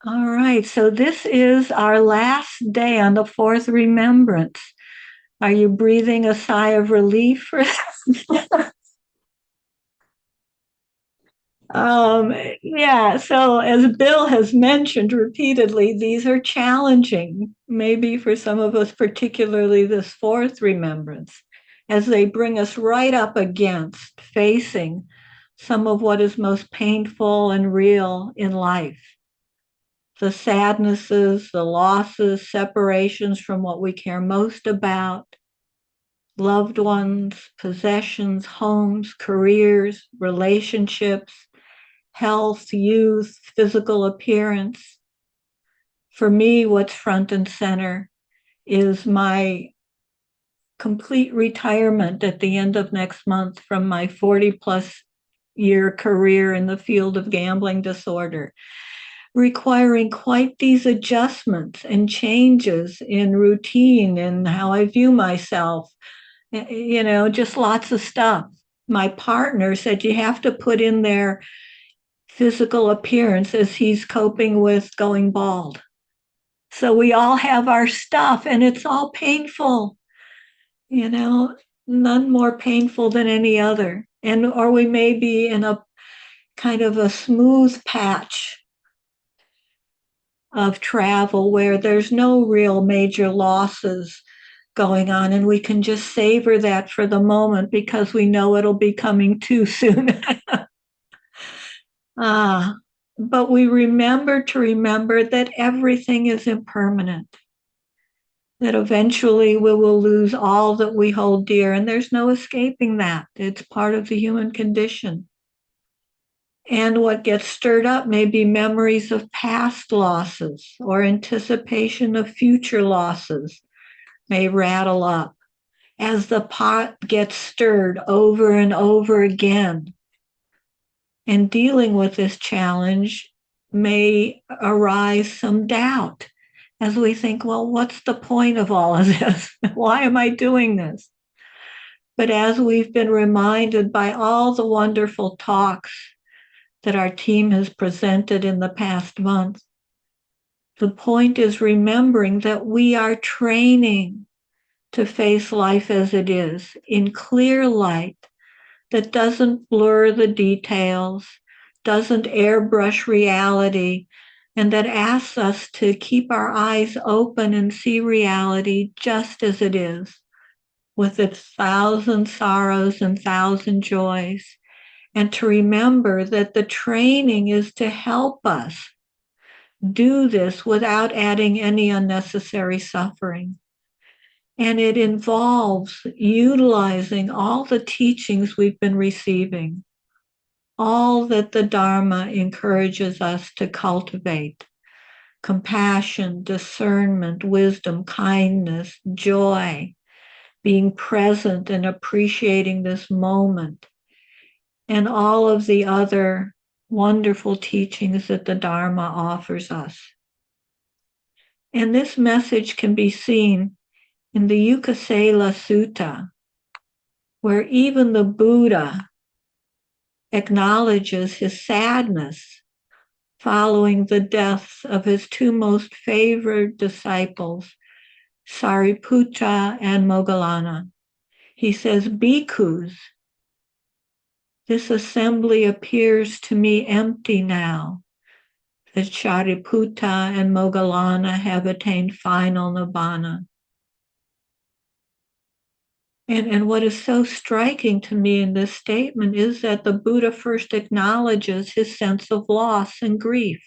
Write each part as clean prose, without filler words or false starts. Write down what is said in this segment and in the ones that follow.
All right, so this is our last day on the fourth remembrance. Are you breathing a sigh of relief for um, yeah, so as Bill has mentioned repeatedly, these are challenging, maybe for some of us, particularly this fourth remembrance, as they bring us right up against facing some of what is most painful and real in life. The sadnesses, the losses, separations from what we care most about, loved ones, possessions, homes, careers, relationships, health, youth, physical appearance. For me, what's front and center is my complete retirement at the end of next month from my 40 plus year career in the field of gambling disorder, requiring quite these adjustments and changes in routine and how I view myself, just lots of stuff. My partner said you have to put in their physical appearance as he's coping with going bald. So we all have our stuff and it's all painful, you know, none more painful than any other. And or we may be in a kind of a smooth patch of travel where there's no real major losses going on and we can just savor that for the moment because we know it'll be coming too soon. ah, but we remember that everything is impermanent, that eventually we will lose all that we hold dear, and there's no escaping that. It's part of the human condition. And what gets stirred up may be memories of past losses or anticipation of future losses may rattle up as the pot gets stirred over and over again. And dealing with this challenge may arise some doubt as we think, well, what's the point of all of this? Why am I doing this? But as we've been reminded by all the wonderful talks that our team has presented in the past month, the point is remembering that we are training to face life as it is in clear light that doesn't blur the details, doesn't airbrush reality, and that asks us to keep our eyes open and see reality just as it is, with its thousand sorrows and thousand joys, and to remember that the training is to help us do this without adding any unnecessary suffering. And it involves utilizing all the teachings we've been receiving, all that the Dharma encourages us to cultivate: compassion, discernment, wisdom, kindness, joy, being present and appreciating this moment, and all of the other wonderful teachings that the Dharma offers us. And this message can be seen in the Ukkecela Sutta, where even the Buddha acknowledges his sadness following the deaths of his two most favored disciples, Sariputta and Moggallana. He says, "Bhikkhus, this assembly appears to me empty now, that Sariputta and Moggallana have attained final nibbana." And what is so striking to me in this statement is that the Buddha first acknowledges his sense of loss and grief.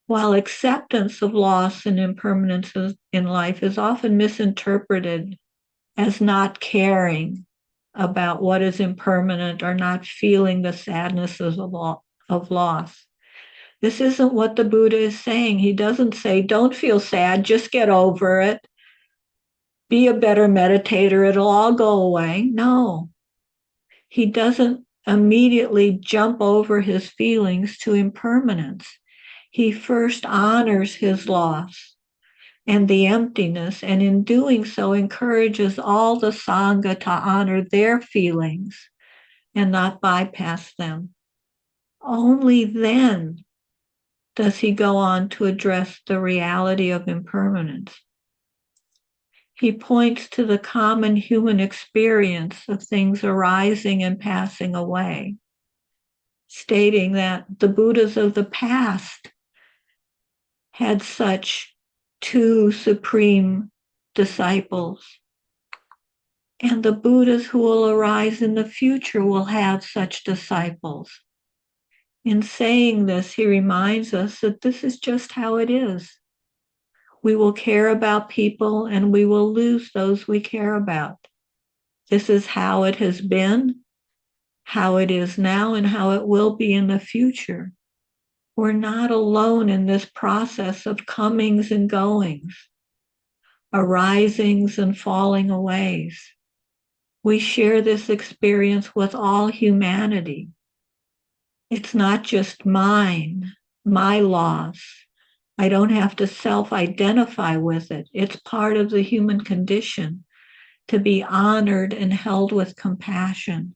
While acceptance of loss and impermanence in life is often misinterpreted as not caring about what is impermanent or not feeling the sadnesses of loss, this isn't what the Buddha is saying. He doesn't say, don't feel sad, just get over it. Be a better meditator, it'll all go away. No, he doesn't immediately jump over his feelings to impermanence. He first honors his loss and the emptiness, and in doing so encourages all the Sangha to honor their feelings and not bypass them. only then does he go on to address the reality of impermanence. He points to the common human experience of things arising and passing away, stating that the Buddhas of the past had such two supreme disciples, and the Buddhas who will arise in the future will have such disciples. In saying this, he reminds us that this is just how it is. We will care about people and we will lose those we care about. This is how it has been, how it is now, and how it will be in the future. We're not alone in this process of comings and goings, arisings and falling aways. We share this experience with all humanity. It's not just mine, my loss. I don't have to self-identify with it. It's part of the human condition to be honored and held with compassion.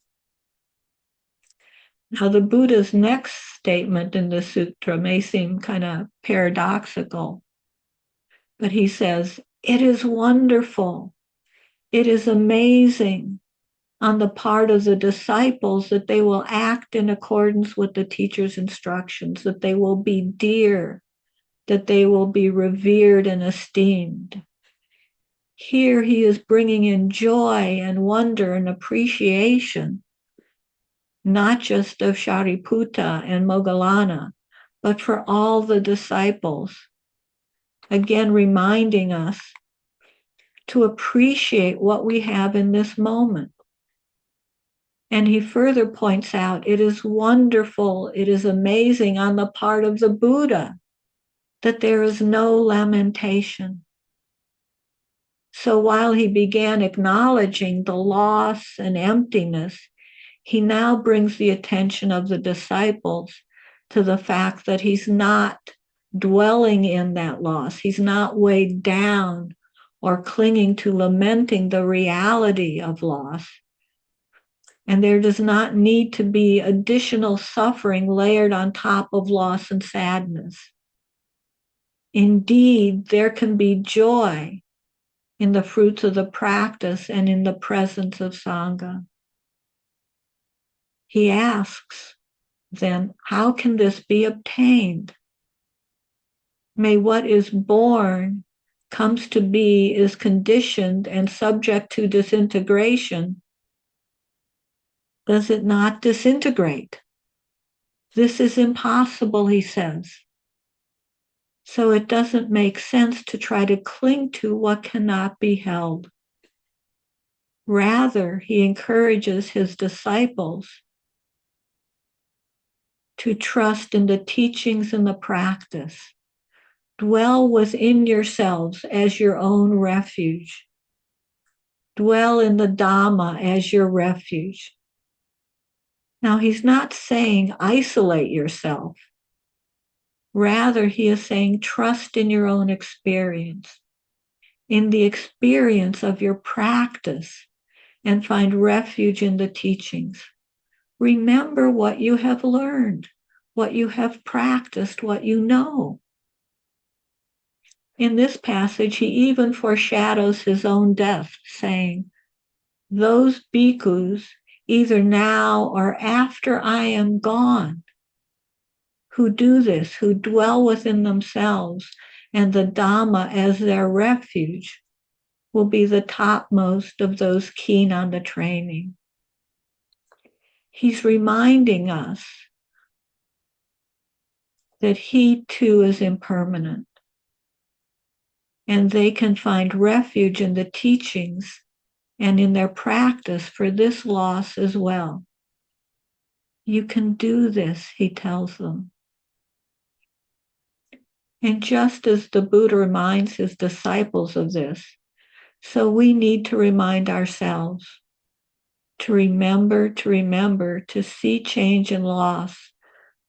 Now, the Buddha's next statement in the sutra may seem kind of paradoxical, but he says, "It is wonderful, it is amazing on the part of the disciples that they will act in accordance with the teacher's instructions, that they will be dear, that they will be revered and esteemed." Here he is bringing in joy and wonder and appreciation, not just of Sariputta and Moggallana, but for all the disciples. Again, reminding us to appreciate what we have in this moment. And he further points out, it is wonderful, it is amazing on the part of the Buddha that there is no lamentation. So while he began acknowledging the loss and emptiness, he now brings the attention of the disciples to the fact that he's not dwelling in that loss. He's not weighed down or clinging to lamenting the reality of loss. And there does not need to be additional suffering layered on top of loss and sadness. Indeed, there can be joy in the fruits of the practice and in the presence of Sangha. He asks, then, how can this be obtained? May what is born, comes to be, is conditioned and subject to disintegration. Does it not disintegrate? This is impossible, he says. So it doesn't make sense to try to cling to what cannot be held. Rather, he encourages his disciples to trust in the teachings and the practice. Dwell within yourselves as your own refuge. Dwell in the Dhamma as your refuge. Now, he's not saying isolate yourself. Rather, he is saying trust in your own experience, in the experience of your practice, and find refuge in the teachings. Remember what you have learned, what you have practiced, what you know. In this passage, he even foreshadows his own death, saying, those bhikkhus, either now or after I am gone, who do this, who dwell within themselves and the Dhamma as their refuge, will be the topmost of those keen on the training. He's reminding us that he too is impermanent, and they can find refuge in the teachings and in their practice for this loss as well. You can do this, he tells them. And just as the Buddha reminds his disciples of this, so we need to remind ourselves to remember, to see change and loss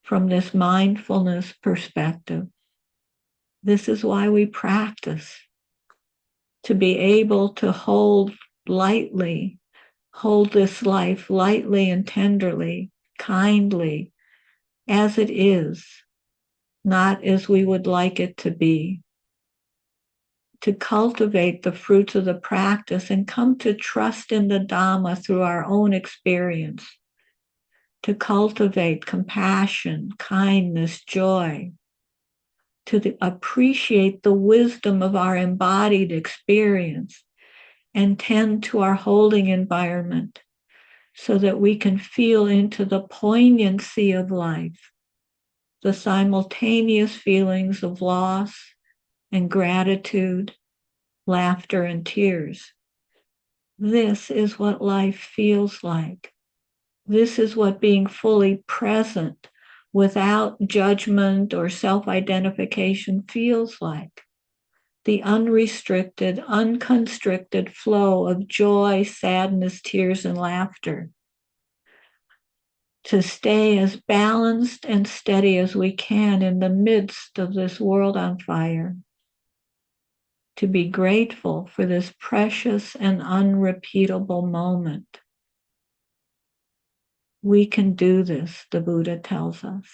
from this mindfulness perspective. This is why we practice, to be able to hold this life lightly and tenderly, kindly, as it is, not as we would like it to be. To cultivate the fruits of the practice and come to trust in the Dhamma through our own experience. To cultivate compassion, kindness, joy. To appreciate the wisdom of our embodied experience and tend to our holding environment so that we can feel into the poignancy of life, the simultaneous feelings of loss and gratitude, laughter and tears. This is what life feels like. This is what being fully present without judgment or self-identification feels like. The unrestricted, unconstricted flow of joy, sadness, tears, and laughter. To stay as balanced and steady as we can in the midst of this world on fire. To be grateful for this precious and unrepeatable moment. We can do this, the Buddha tells us.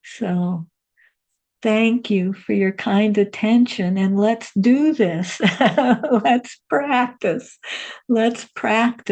So thank you for your kind attention, and let's do this. Let's practice. Let's practice.